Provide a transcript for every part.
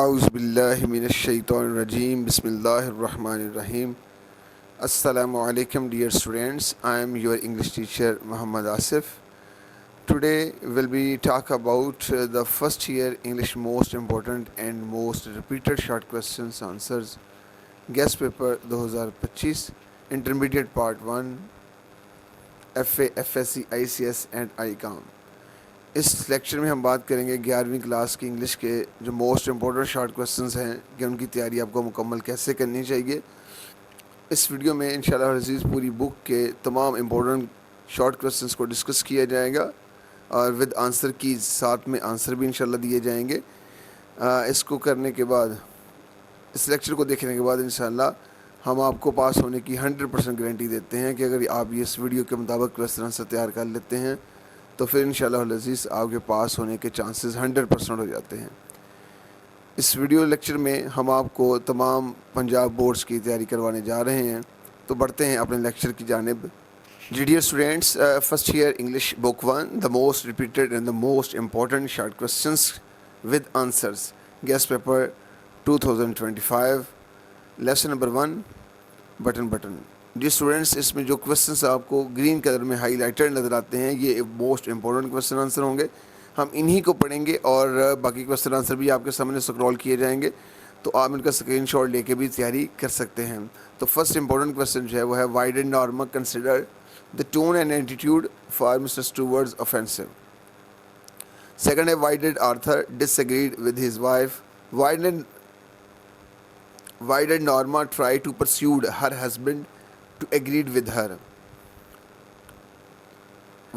A'udzubillahiminash-shaytanir-rajeem. Bismillahir-rahmanir-rahim. Assalamu alaikum, dear students. I am your English teacher Muhammad Asif. Today we'll be talk about the first year English most important and most repeated short questions answers. Guest paper 2025 Intermediate Part 1 FA, FSC, ICS and ICAM. इस lecture में हम बात करेंगे 11वीं class की English के जो most important short questions हैं कि उनकी तैयारी आपको मुकम्मल कैसे करनी चाहिए। इस वीडियो में इंशाल्लाह अज़ीज़ पूरी बुक के तमाम इम्पोर्टेंट शॉर्ट क्वेश्चंस को डिस्कस किया जाएगा और विद आंसर की साथ में आंसर भी इंशाल्लाह दिए जाएंगे। इसको करने के बाद, इस लेक्चर को देखने के बाद इंशाल्लाह हम आपको पास होने की 100% गारंटी देते हैं कि अगर आप ये इस वीडियो के मुताबिक क्वेश्चन आंसर तैयार कर लेते हैं तो फिर इंशाल्लाह अज़ीज़ आपके पास होने के चांसेस 100% हो जाते हैं। इस वीडियो लेक्चर में हम आपको तमाम पंजाब बोर्ड्स की तैयारी करवाने जा रहे हैं। तो बढ़ते हैं अपने लेक्चर की जानिब। Dear students, first year English book 1 the most repeated and the most important short questions with answers, guest paper 2025, lesson number 1 button. जी स्टूडेंट्स, इसमें जो क्वेश्चंस आपको ग्रीन कलर में हाईलाइटेड नज़र आते हैं ये मोस्ट इंपॉर्टेंट क्वेश्चन आंसर होंगे। हम इन्हीं को पढ़ेंगे और बाकी क्वेश्चन आंसर भी आपके सामने स्क्रॉल किए जाएंगे, तो आप इनका स्क्रीनशॉट लेके भी तैयारी कर सकते हैं। तो फर्स्ट इंपॉर्टेंट क्वेश्चन जो है वो है why did Norma consider the tone and attitude for mister Stewart's offensive. Second है why did Arthur disagreed with his wife. Why did Norma try to pursue her husband to agreed with her?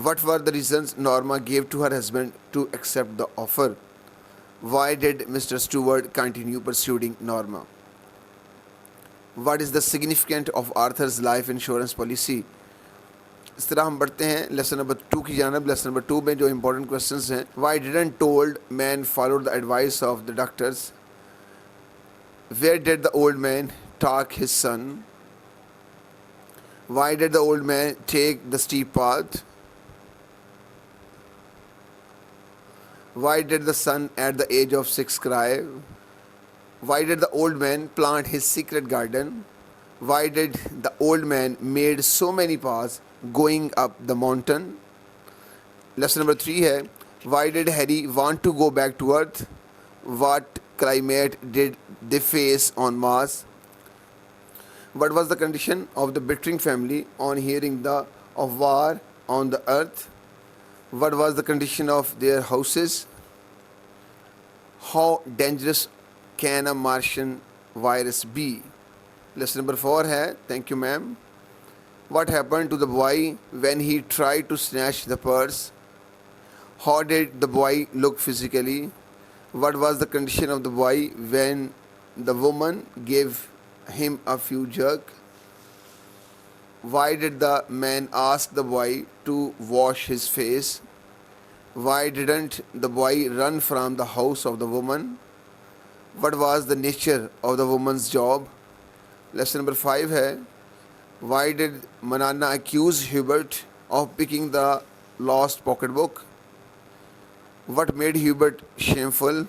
What were the reasons Norma gave to her husband to accept the offer? Why did Mr. Stewart continue pursuing Norma? What is the significance of Arthur's life insurance policy? इस तरह हम बढ़ते हैं lesson number 2 की जानब। Lesson number 2 में जो important questions हैं, Why didn't told man follow the advice of the doctors? Where did the old man talk his son? Why did the old man take the steep path? Why did the son at the age of 6 cry? Why did the old man plant his secret garden? Why did the old man made so many paths going up the mountain? Lesson number 3 है, Why did Harry want to go back to Earth? What climate did they face on Mars? What was the condition of the Bittering family on hearing of war on the earth? What was the condition of their houses? How dangerous can a Martian virus be? Lesson number 4 है, thank you ma'am. What happened to the boy when he tried to snatch the purse? How did the boy look physically? What was the condition of the boy when the woman gave him a few jerks? Why did the man ask the boy to wash his face? Why didn't the boy run from the house of the woman? What was the nature of the woman's job? Lesson number 5 है, Why did Manana accuse Hubert of picking the lost pocketbook? What made Hubert shameful?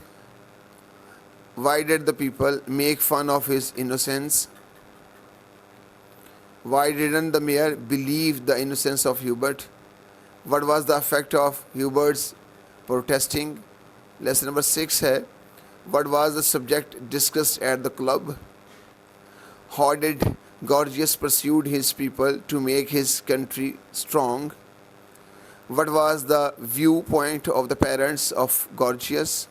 Why did the people make fun of his innocence? Why didn't the mayor believe the innocence of Hubert? What was the effect of Hubert's protesting? Lesson number 6 है, What was the subject discussed at the club? How did Gorgias pursued his people to make his country strong? What was the viewpoint of the parents of Gorgias?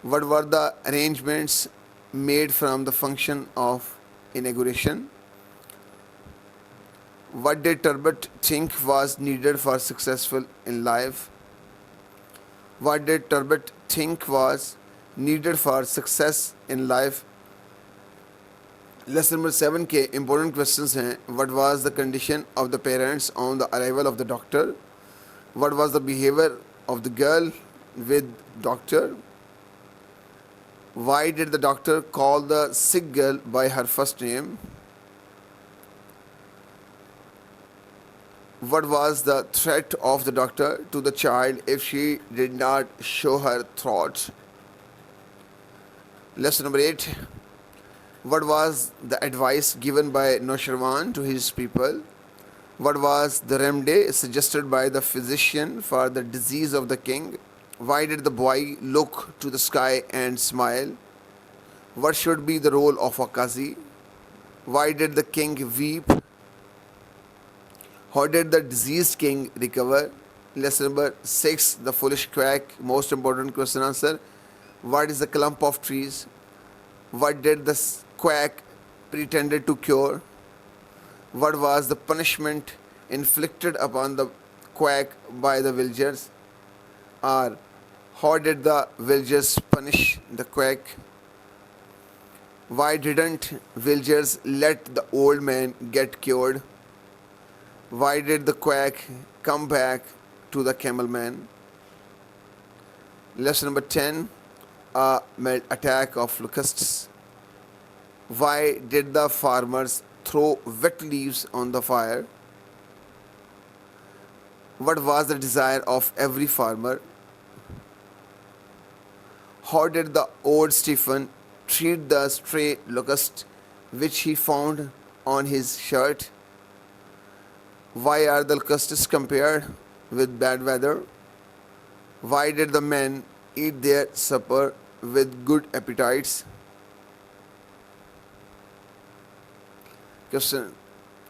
What were the arrangements made from the function of inauguration? What did Turbot think was needed for successful in life? What did Turbot think was needed for success in life? Lesson number 7 के important questions हैं, What was the condition of the parents on the arrival of the doctor? What was the behavior of the girl with doctor? Why did the doctor call the sick girl by her first name? What was the threat of the doctor to the child if she did not show her throat? Lesson number 8. What was the advice given by Noshirwan to his people? What was the remedy suggested by the physician for the disease of the king? Why did the boy look to the sky and smile? What should be the role of a qazi? Why did the king weep? How did the diseased king recover? Lesson number 6. The foolish quack. Most important question answer. What is a clump of trees? What did the quack pretended to cure? What was the punishment inflicted upon the quack by the villagers? Or how did the villagers punish the quack? Why didn't villagers let the old man get cured? Why did the quack come back to the camel man? Lesson number 10. A mild attack of locusts. Why did the farmers throw wet leaves on the fire? What was the desire of every farmer? How did the old Stephen treat the stray locust which he found on his shirt? Why are the locusts compared with bad weather? Why did the men eat their supper with good appetites? Question.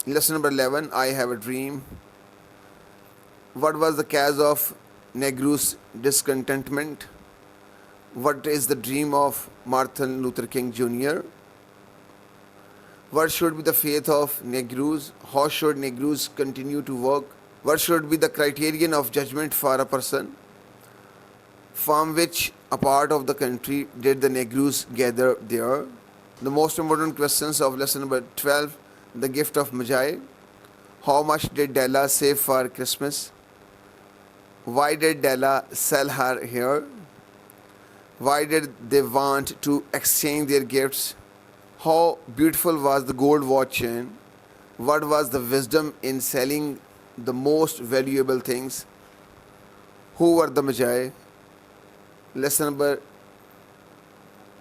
Lesson number 11. I have a dream. What was the cause of Negru's discontentment? What is the dream of Martin Luther King Jr.? What should be the faith of Negroes? How should Negroes continue to work? What should be the criterion of judgment for a person? From which a part of the country did the Negroes gather there? The most important questions of lesson number 12. The gift of Magi. How much did Della save for Christmas? Why did Della sell her hair? Why did they want to exchange their gifts? How beautiful was the gold watch chain? What was the wisdom in selling the most valuable things? Who were the Magi? Lesson number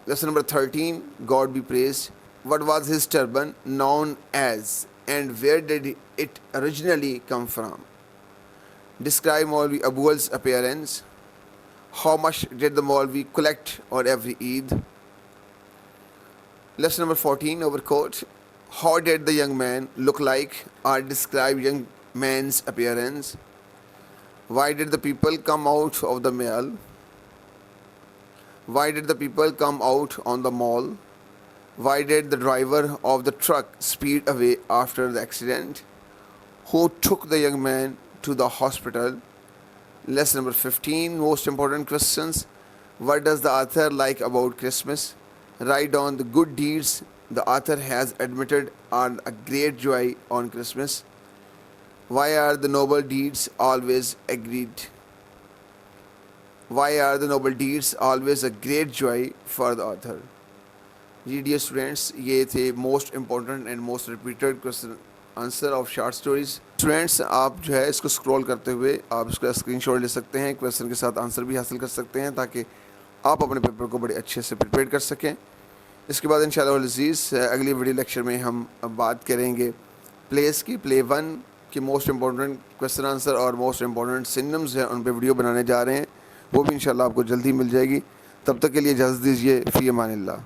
13. God be praised. What was his turban known as, and where did it originally come from? Describe Maulvi Abul's appearance. How much did the Maulvi collect on every Eid? Lesson number 14. Overcoat. How did the young man look like, or describe young man's appearance? Why did the people come out of the mall? Why did the people come out on the mall? Why did the driver of the truck speed away after the accident? Who took the young man to the hospital? Lesson number 15. Most important questions. What does the author like about Christmas? Write down the good deeds the author has admitted are a great joy on Christmas. Why are the noble deeds always agreed? Why are the noble deeds always a great joy for the author? जी dear students, ये थे most important and most repeated question answer of short stories. Students, आप जो है इसको scroll करते हुए आप इसका स्क्रीनशॉट ले सकते हैं, क्वेश्चन के साथ आंसर भी हासिल कर सकते हैं ताकि आप अपने पेपर को बड़े अच्छे से प्रिपेयर कर सकें। इसके बाद इंशाअल्लाह अज़ीज़ अगली वीडियो लेक्चर में हम अब बात करेंगे प्लेस की। प्ले 1 की मोस्ट इम्पॉर्टेंट क्वेश्चन आंसर और मोस्ट इम्पॉर्टेंट सिनोनिम्स हैं, उन पर वीडियो बनाने जा रहे हैं, वो भी इंशाअल्लाह आपको जल्दी मिल जाएगी। तब तक के लिए इजाज़त दीजिए। फ़ी अमानिल्लाह।